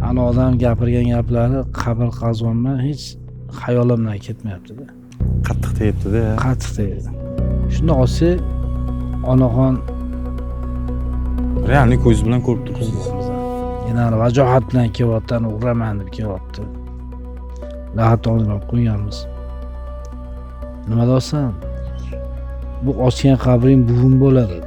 Ana odam gapirgan gaplari qabr qazonman hech xayolimdan ketmayapti-da. Qattiq tegibdi-da. Qattiq tegdi. Shunda olsak, onaxon Realni ko'z bilan ko'rib turibsiz. yana vajohat bilan kelyapti, uraman deb kelyapti. Lahat olib qo'yganmiz. Nima deysan? Bu ochgan qabring buvim bo'ladi.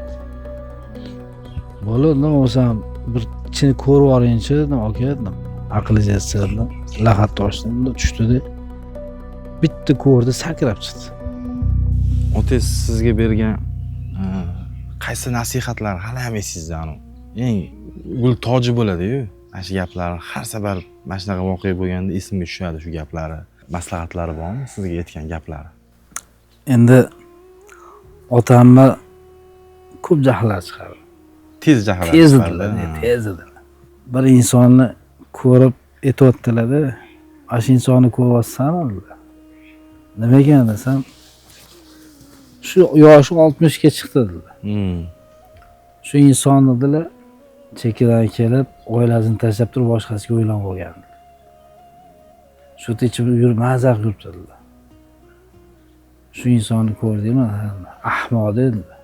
Bo'ladi, nima bo'lsam bir ichini ko'rib oringchi, dedim, aka dedim. Aqlingiz yetsa, lahat toshdim, tushdi-da. Bitta ko'rdi, sakrab chiqdi. Otangiz sizga bergan qaysi nasihatlar hali ham esingizda anu? Eng gul toji bo'ladi-yu. Mana shu gaplar har safar mana shunaqa voqea bo'lganda esimga tushadi shu gaplari. Maslahatlari bormi sizga aytgan gaplari? Endi otamni ko'p jahllar chiqardi. Tez jahllar Tez chiqardi. edilar, tez edilar. Bir insonni ko'rib aytayotdilar-da, ana shu insonni ko'ryapsanmi? Nima ekan desam, shu yoshi 60 ga chiqdi dedilar. Shu inson dedilar, chekidan kelib, oilasini tashlab turib boshqasiga uylanib olgan. Shu ichib yurib mazaq qilib dedilar. Shu insonni ko'rdingmi? Ahmoq dedilar.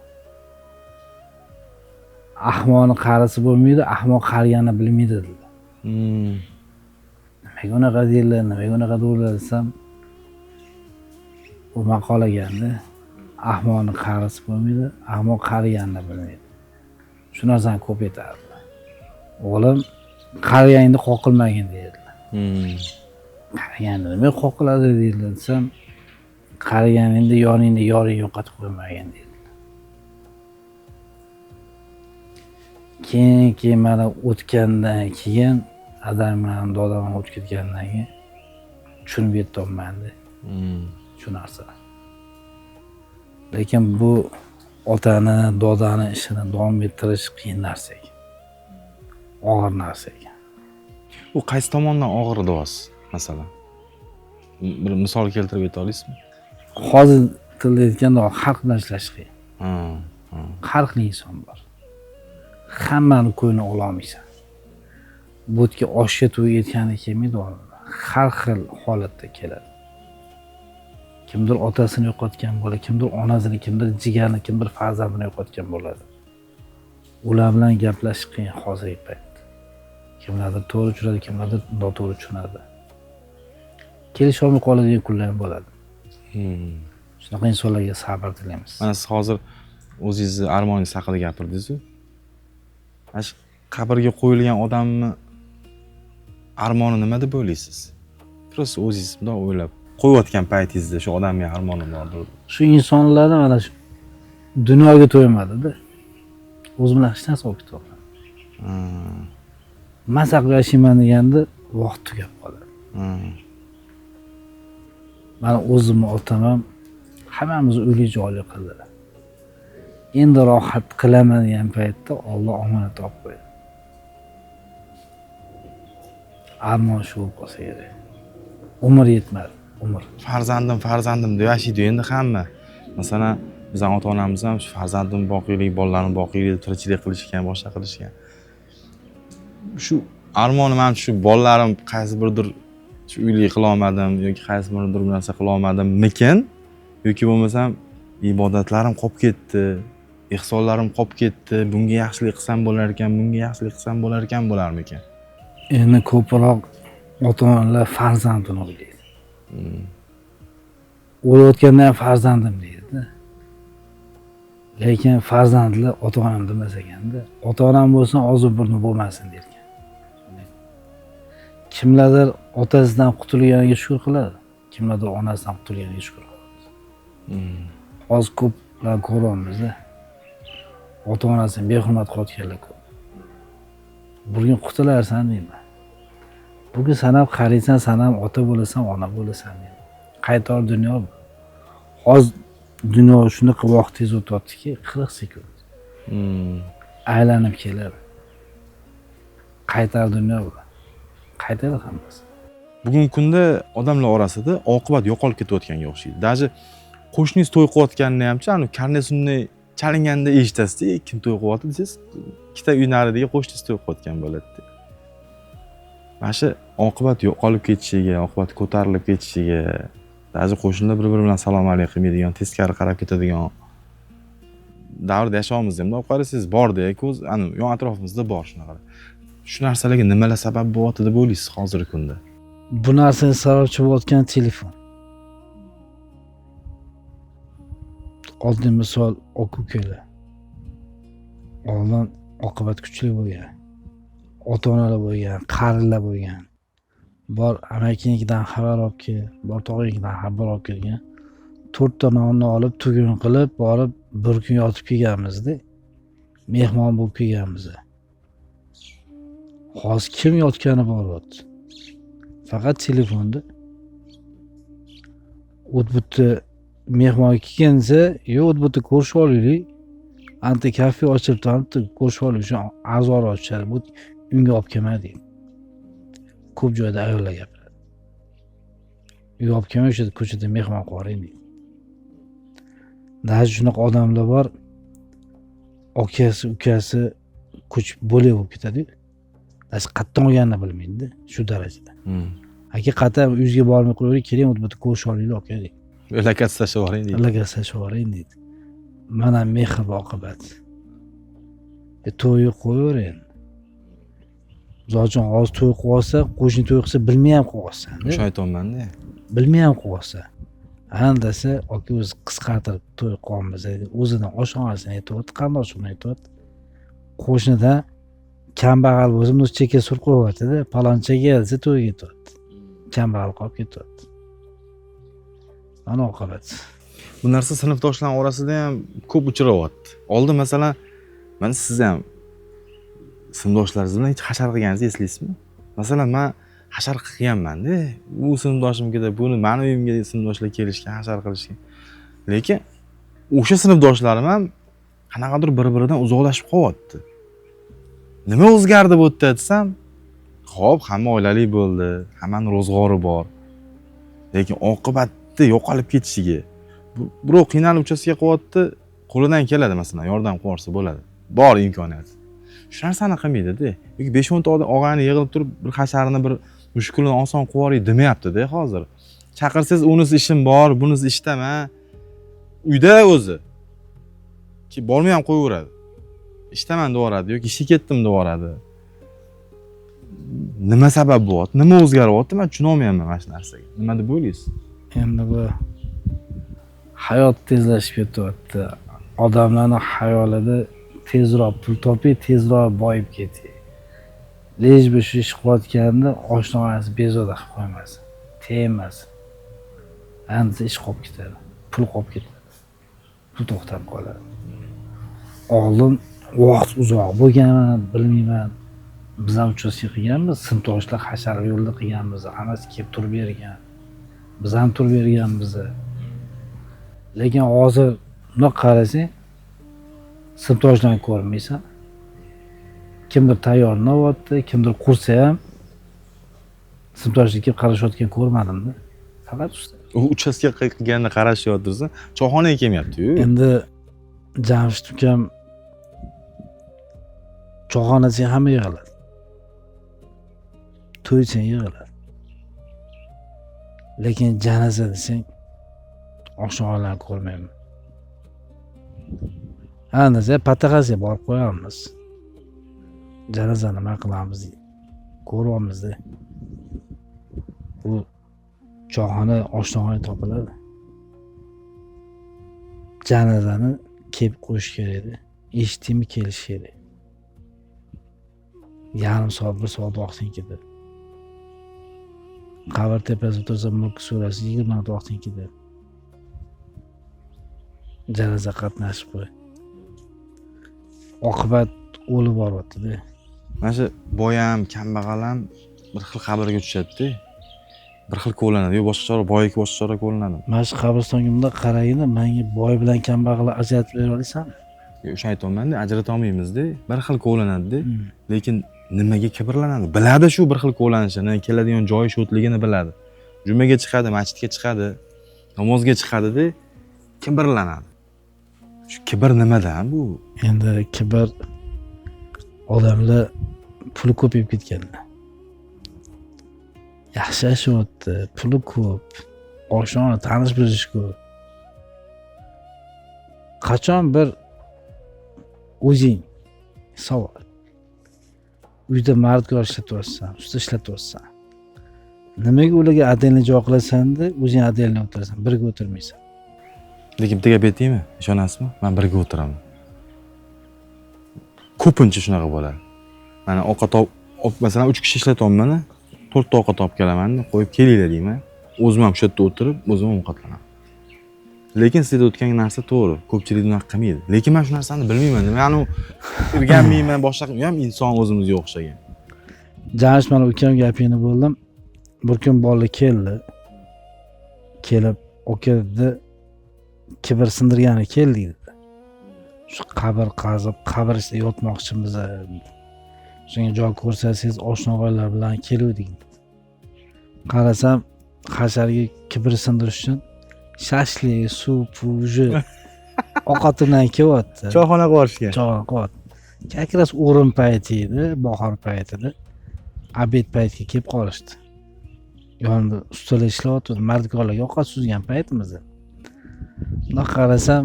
Ahmoqni qarisi bo'lmaydi, ahmoq qariganini bilmaydi dedilar. Nimaga unaqa deydilar, nimaga unaqa deydilar desam, u maqola ganda, ahmoqni qarisi bo'lmaydi, ahmoq qariganini bilmaydi. Shu narsani ko'p aytardilar. O'g'lim, qariyangni qoqilmagin deydilar. Qariyangni nima qoqiladi deydilar desam, qariganingda yoningda yoring yo'qotib qo'ymagin deydilar. Keyin mana o'tgandan keyin adam bilan dodam o'tib ketgandan keyin tushunib yetolmadi. Shu narsa. Lekin bu otani, dodani ishini davom ettirish qiyin narsa ekan. Og'ir narsa ekan. U qaysi tomondan og'ir deyapsiz, masalan? Bir misol keltirib ayta olasizmi? Hozir tilda aytganda xalq bilan ishlash qiyin. Har xil inson bor. Hammani ko'ngli ololmaysan. Bu yerga oshga to'y etgani kelmaydi odamlar. Har xil holatda keladi. Kimdir otasini yo'qotgan bo'ladi, kimdir onasini, kimdir jigarni, kimdir farzandini yo'qotgan bo'ladi. Ular bilan gaplashish qiyin hozirgi paytda. Kimlardir to'g'ri tushunadi, kimlardir noto'g'ri tushunadi. Kelisha olmay qoladigan kunlar ham bo'ladi. Shunaqa insonlarga sabr tilaymiz. Mana siz hozir o'zingizni armoningiz haqida gapirdingiz-ku. Mana shu qabrga qo'yilgan odamni armoni nima deb o'ylaysiz? Просто o'zingiz bundoq o'ylab qo'yayotgan paytingizda shu odamning armoni bordir. Shu insonlarni mana shu dunyoga to'ymadi-da. O'zi bilan hech narsa olib ketolmadi. Maza qilib yashayman deganda vaqt tugab qoladi. Mana o'zimni otam ham hammamiz uyli joyli qildilar. Endi rohat qilaman degan paytda Alloh omonat olib qo'ydi. Armon shu bo'lsa kerak. Umr yetmadi, umr. Farzandim deb yashaydi endi hamma. Masalan, bizning ota-onamiz ham shu farzandim boqiylik, bolalarim boqiylik, tirikchilik qilishgan, boshqa qilishgan. Shu armonim ham shu bolalarim qaysi birdir shu uylik qila olmadim yoki qaysi birdir bir narsa qila olmadimmikin yoki bo'lmasam ibodatlarim qolib ketdi, ihsonlarim qolib ketdi, bunga yaxshilik qilsam bo'lar ekan, bunga yaxshilik qilsam bo'lar ekan bo'larmikan? Endi ko'proq ota-onalar farzandini o'ylaydi. O'layotganda ham farzandim deydi. Lekin farzandlar ota-onam demas ekanda, ota-onam bo'lsa ozur burni bo'lmasin derkan. Kimlardir otasidan qutulganiga shukr qiladi, kimlardir onasidan qutulganiga shukr qiladi. Hozir ko'plar ko'ryapmiz-da. Ota-onasini behurmat qilayotganlar ko'p. Bugun qutularsan deyman. Bugun sen ham qaraysan, sen ham ota bo'lasan, ona bo'lasan deyman. Qaytor dunyo bu. Hozir dunyo shunaqa vaqtingiz o'tyaptiki, 40 sekund. Aylanib keladi. Qaytar dunyo bu. Qaytadi hammasi. Bugungi kunda odamlar orasida oqibat yo'qolib ketayotganga o'xshaydi. Даже qo'shningiz to'y qilayotganini hamcha, anu karnesunni chalinganda eshitasiz, kim to'y qilyapti desangiz, ikkita uy naridagi qo'shningiz to'y qilayotgan bo'ladi. mana shu oqibat yo'qolib ketishiga, oqibat ko'tarilib ketishiga, ba'zi qo'shnilar bir-biri bilan salom alaykum qilmaydigan, teskari qarab ketadigan davrda yashayapmiz ham. Olib qarasangiz bor-da, ko'z, ana yon atrofimizda bor shunaqa. Shu narsalarga nimalar sabab bo'lyapti deb o'ylaysiz hozirgi kunda? Bu narsaga sababchi bo'layotgan telefon. Oddiy misol aka-ukalar. Oldin oqibat kuchli bo'lgan. Ota-onalar bo'lgan, qarilar bo'lgan. Bor amakinikidan xabar olib kel, bor tog'inikidan xabar olib kelgan. 4 ta nonni olib, tugun qilib, borib bir kun yotib kelganmiz-da. Mehmon bo'lib kelganmiz. Hozir kim yotgani boryapti? Faqat telefonda. O'tbutda mehmon kelgansa, o't butda ko'rishib olaylik. Anta kafe ochib turibdi, ko'rishib olish uchun arzonroq ochadi. Bu unga olib kelmadik. Ko'p joyda ayollar gapiradi. Uyga olib kelmay o'sha ko'chada mehmon qo'ying deydi. Daha shunaqa odamlar bor. Akasi, ukasi ko'chib bo'lib ketadi. Asi qatdan olganini bilmaydi, shu darajada. Aka qattiq uyingizga bormay qo'ying, keling o'tbutda ko'rishib olaylik, aka deydi. Lakasi tashlab yuboring deydi. Lakasi tashlab yuboring deydi. Mana mehr oqibat. To'yni qo'yavering. Zo'jon hozir to'y qilsa, qo'shni to'y qilsa bilmay ham qo'ysan. O'sha aytolmanda. Bilmay ham qo'ysa. Andasa aka o'zi qisqartirib to'y qilamiz dedi. O'zidan oshxonasini aytibdi, qandoshini aytibdi. Qo'shnidan kambag'al bo'lsa, nus chekka sur qo'yibdi-da, paloncha kelsa to'yga ketibdi. Kambag'al qolib ketibdi. Mana oqibat. Bu narsa sinfdoshlar orasida ham ko'p uchrayapti. Oldin masalan, mana siz ham sinfdoshlaringiz bilan hech hashar qilganingizni eslaysizmi? Masalan, men hashar qilganman-da. Bu sinfdoshimga, buni meni uyimga sinfdoshlar kelishgan, hashar qilishgan. Lekin o'sha sinfdoshlarim ham qanaqadir bir-biridan uzoqlashib qolyapti. Nima o'zgardi bu yerda desam, xo'p, hamma oilali bo'ldi, hammaning ro'zg'ori bor. Lekin oqibatda yo'qolib ketishiga birov qiynalib uchasiga qo'yapti, qo'lidan keladi masalan, yordam qilsa bo'ladi. Bor imkoniyat. Shu narsani qilmaydi-da. Yoki 5-10 ta og'ani yig'ilib turib, bir hasharni bir mushkulini oson qilib yuboring demayapti-da hozir. Chaqirsangiz, unisi ishim bor, bunisi ishdama. Uyda o'zi ki bormay ham qo'yaveradi. Ishdaman deyoradi yoki ishga ketdim deyoradi. Nima sabab bo'lyapti? Nima o'zgaryapti? Men tushuna olmayapman mana shu narsaga. Nima deb o'ylaysiz? Endi bu hayot tezlashib ketyapti. Odamlarning xayolida tezroq pul topib, tezroq boyib ketdi. Lej bu shu ish qilayotganda oshnonasi bezovta qilib qo'ymasin. Tegmasin. Endi ish qolib ketadi. Pul qolib ketadi. Pul to'xtab qoladi. Oldin vaqt uzoq bo'lganini bilmayman. Biz ham uchrashib qilganmiz, sinfdoshlar hashar yo'lda qilganmiz, hammasi kelib turib bergan. Biz ham turib berganmiz. Lekin hozir buni qarasang, sinfdoshlarni ko'rmaysan. Kimdir tayyorlanayapti, kimdir qursa ham sinfdoshlarga qarashayotgan ko'rmadim-da. Faqat u uchastka qilganini qarashyaptirsa, choyxonaga kelmayapti-yu. Endi Jamshid ukam choyxonasiga hamma yig'iladi. To'ycha yig'iladi. Lekin janoza desang, oshxonalarni ko'rmayman. Endi patag'asiga borib qo'yamiz. Janozani nima qilamiz? Ko'ryapmiz-da. Bu choyxona oshxona topiladi. Janozani kelib qo'yish kerak edi. Eshitdimi kelish kerak. Yarim soat, 1 soat vaqting ketadi. Qabr tepasida tursa Mulk surasi 20 minut vaqting ketadi. Janoza qatnashib qo'y. Oqibat o'lib boryapti-da. Mana shu boy ham, kambag'al ham bir xil qabrga tushadi-da. Bir xil ko'lanadi. Yo boshqacha boyga boshqacha ko'lanadi. Mana shu qabristonga bunda qaraydi, menga boy bilan kambag'alni ajratib bera olasanmi? O'sha aytayapman-da, ajrata olmaymiz-da. Bir xil ko'lanadi-da. Lekin nimaga kibrlanadi? Biladi shu bir xil ko'lanishini, keladigan joyi sho'tligini biladi. Jumaga chiqadi, masjidga chiqadi, namozga chiqadi-da, kibrlanadi. Shu kibr nimadan bu? Endi kibr odamlar puli ko'payib ketganda. yaxshi yashayapti, puli ko'p, oshona tanish bilish ko'p. Qachon bir o'zing savol. Uyda mardkor ishlatyapsan, usta ishlatyapsan. Nimaga ularga adelni javob qilasan-da, o'zing adelni o'tirasan, birga o'tirmaysan. Lekin bitta gap aytaymi? Ishonasizmi? Men birga o'tiraman. Ko'pincha shunaqa bo'ladi. Mana ovqat masalan 3 kishi ishlatyapman, 4 ta ovqat olib kelaman, qo'yib kelinglar deyman. O'zim ham shu yerda o'tirib, o'zim ham ovqatlanaman. Lekin sizda o'tgan narsa to'g'ri. Ko'pchilik unaqa qilmaydi. Lekin men shu narsani bilmayman. Men o'rganmayman, boshqa ham inson o'zimizga o'xshagan. Janish mana ukam gapini bo'ldim. Bir kun bola keldi. Kelib, "Oka dedi, kibr sindirgani keldi" dedi. Shu qabr qazib, qabr ichida yotmoqchimiz. Shunga joy ko'rsasangiz, oshna-og'aylar bilan keluvdik. Qarasam, hasharga kibr sindirish uchun shashlik, suv, puji ovqatidan kelyapti. Choyxonaga borishgan. Choyxonaga qilyapti. Kakras o'rin payti edi, bahor paytida. Obed paytiga kelib qolishdi. Yonida ustalar ishlayapti, mardkorlarga ovqat suzgan paytimizda. Bundoq qarasam,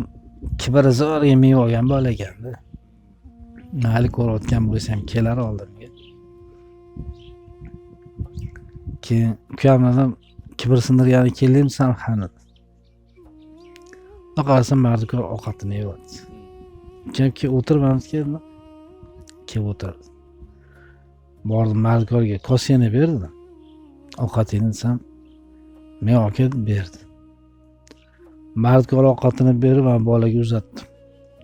kibrzor yemay olgan bola ekanda. Nali ko'rayotgan bo'lsam kelar oldimga. Keyin ukam kibr sindirgani keldimsan xani. Qarasam mardkor ovqatini yeyapti. Chunki o'tirmamiz keldi. Kelib o'tirdi. Bordim mardkorga kosani berdi. Ovqatini desam, men aka berdi. Mardkor ovqatini berib, men bolaga uzatdim.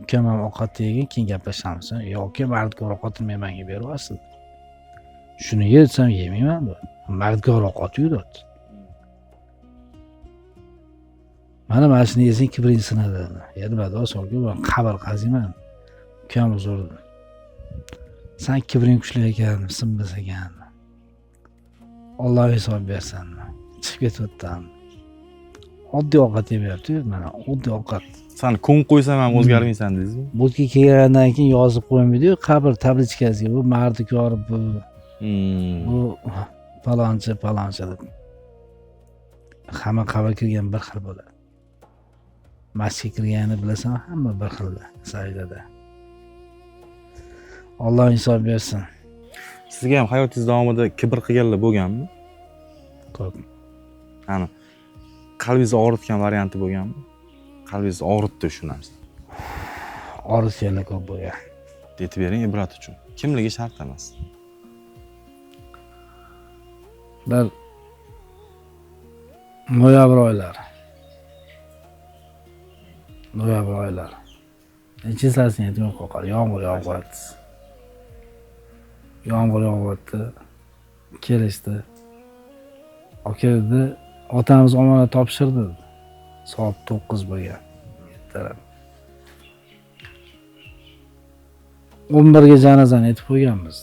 Ukam ham ovqat yegan, keyin gaplashamiz. Yo'q, mardkor ovqatini men menga beryapsiz. Shuni yesam yemayman bu. Mardkor ovqat yeyapti. Mana shuni yesang kibring sinadi. Endi bado solga men qabr qaziyman. Ukam uzurdi. Sen kibring kuchli ekan, sinmas ekan. Alloh hisob bersin. Chiqib ketyapman. Oddiy ovqat yemayapti, mana oddiy ovqat. Sen kun qo'ysam ham o'zgarmaysan dedingizmi? Bo'tga kelgandan keyin yozib qo'ymaydi-yu, qabr tablichkasiga bu mardikor bu. Bu palonchi deb. Hamma qabr kirgan bir xil bo'ladi. Masjidga kirganini bilasan, hamma bir xil sajdada. Alloh hisob bersin. Sizga ham hayotingiz davomida kibr qilganlar bo'lganmi? Ko'p. Ana qalbingizni og'ritgan varianti bo'lganmi? Qalbingizni og'ritdi shu narsa. Og'ritganlar ko'p bo'lgan. Aytib bering ibrat uchun. Kimligi shart emas. Bir noyabr oylari. Chislasini aytmay qo'yar. Yomg'ir yog'yapti. Kelishdi. Aka dedi, otamiz omonat topshirdi. Soat 9 bo'lgan. Ertalab. 11 ga janozani aytib qo'yganmiz.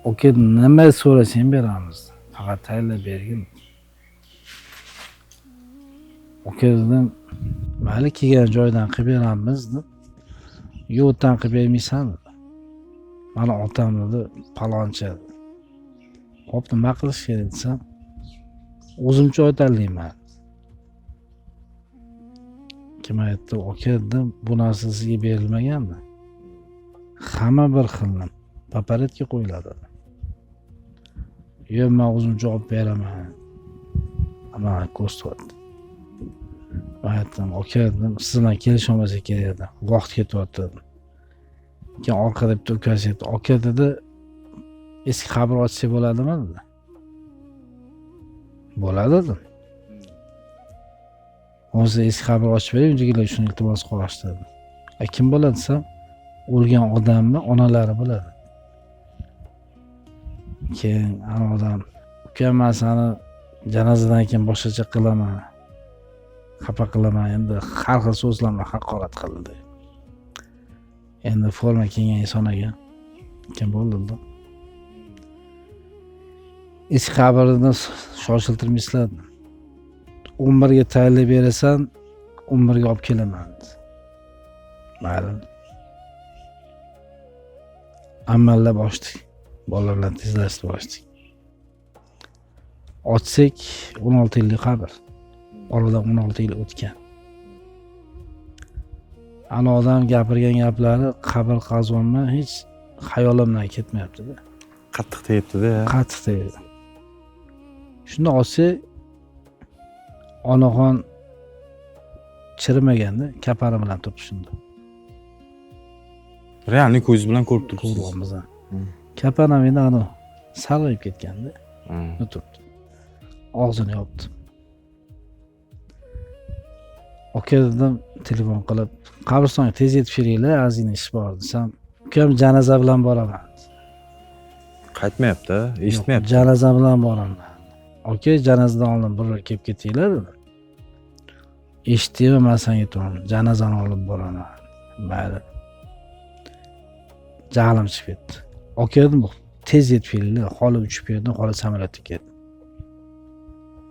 Aka nima so'rasang beramiz. Faqat tayinlab bergin. Aka dedim, mayli kelgan joydan qilib beramiz deb. Yo'qdan qilib bermaysan. Mana otam dedi, palonchi. Xo'p, nima qilish kerak desam, o'zimcha aytalayman. Kim aytdi, aka dedim, bu narsa sizga berilmaganmi? Hamma bir xilni paparetga qo'yiladi. Yo'q, men o'zimcha olib beraman. Ana ko'rsatdi. Aytdim, aka dedim, siz bilan kelisholmasa kerak edi. Vaqt ketyapti. Keyin orqada bitta ukasi aytdi, aka dedi, eski qabr ochsa bo'ladimi dedi. Bo'ladi dedim. O'zi eski qabr ochib bering, undagilar shuni iltimos qilishdi dedi. Kim bo'ladi desam, o'lgan odamni onalari bo'ladi. Keyin ana odam, ukam men seni janozadan keyin boshqacha qilaman. Xafa qilaman, endi har xil so'zlar bilan haqorat qildi. Endi forma kiygan insonaga kim bo'ldi? Eski qabrni shoshiltirmaysizlar. 11 ga tayinlab berasan, 11 ga olib kelaman. Mayli. Amallab ochdik. Bolalar bilan tezlashtirib ochdik. ochsak 16 yillik qabr. Oradan 16 yil o'tgan. Ana odam gapirgan gaplari qabr qazonma hech xayolimdan ketmayapti-da. Qattiq tegibdi-da. Qattiq tegdi. Shunda olsak onaxon chirimaganda kapani bilan turibdi shunda. Realni ko'z bilan ko'rib turibsiz. Ko'rganmiz. Kapan ham endi ana sarg'ayib ketganda turibdi. Og'zini yopdi. Aka dedim telefon qilib, qabristonga tez yetib kelinglar, ozgina ish bor desam, ukam janoza bilan boraman. Qaytmayapti, eshitmayapti. Janoza bilan boraman. Aka janozadan oldin bir kelib ketinglar dedi. Eshitdingmi, men senga aytaman, janozani olib boraman. Mayli. Jahlim chiqib ketdi. Aka dedim, tez yetib kelinglar, holi uchib ketdi, holi samolyotga ketdi.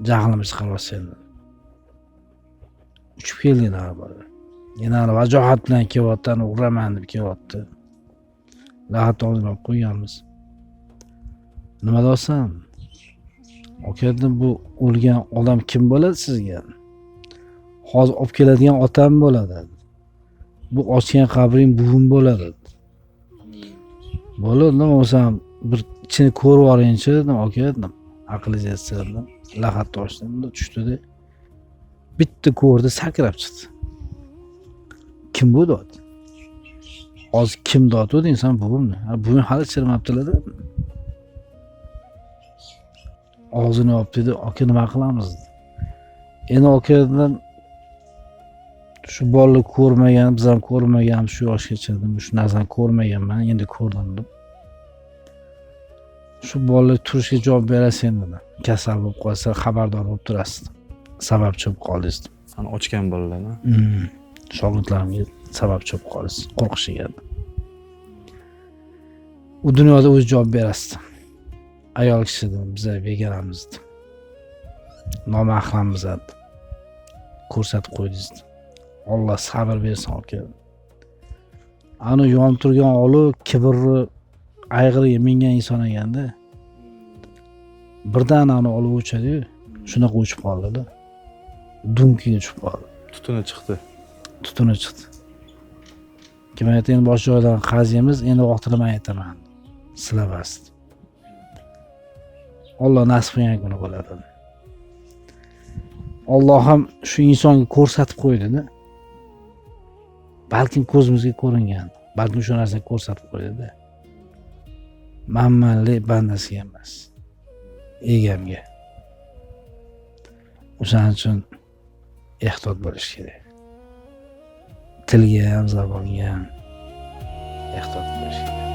Jahlim chiqib olsaydi. Uchib keldilar bari. Yana vajohat bilan kelyapti, uraman deb kelyapti. Lahat olib qo'yganmiz. Nima desam? Aka dedim, bu o'lgan odam kim bo'ladi sizga? Hozir olib keladigan otam bo'ladi. Bu ochgan qabring buvim bo'ladi. Bo'ladi, nima bo'lsam bir ichini ko'rib oringchi dedim, aka dedim. Aqlingiz yetsa dedim. Lahat ochdim, tushdi-da. Bitta ko'rdi, sakrab chiqdi. Kim bu dedi? Hozir kim dedi inson buvimni. Buvim hali chirimabdilar. Og'zini yopdi dedi, aka nima qilamiz? Endi aka dedim, shu bolalar ko'rmagan, biz ham ko'rmagan, shu yoshgacha dedim, shu narsani ko'rmaganman, endi ko'rdim dedim. Shu bolalar turishga javob berasen dedim. Kasal bo'lib qolsa xabardor bo'lib turasiz. Sababchi bo'lib qoldingiz. Ana ochgan bolalarni. Shogirdlarimga sababchi bo'lib qoldingiz, qo'rqishiga. U dunyoda o'zi javob berasiz. Ayol kishi dedim, biz begonamiz dedim. Nomahrammiz dedim. Ko'rsatib qo'ydingiz. Alloh sabr bersin aka. Ana yonib turgan olov kibrli ayg'iriga mingan inson ekanda. Birdan ana olov o'chadi-yu, shunaqa o'chib qoldi-da. Dunkiga tushib qoldi. Tutuni chiqdi. Tutuni chiqdi. Kim aytdi, endi bosh joydan qaziymiz, endi vaqtida men aytaman. Silavasdi. Alloh nasib qilgan kuni bo'ladi. Alloh ham shu insonga ko'rsatib qo'ydi-da. Balkim ko'zimizga ko'ringan, balkim shu narsani ko'rsatib qo'ydi-da. Manmanlik bandasiga emas, egamga. O'shaning uchun ehtiyot bo'lish kerak. Tilga ham, zabonga ham ehtiyot bo'lish kerak.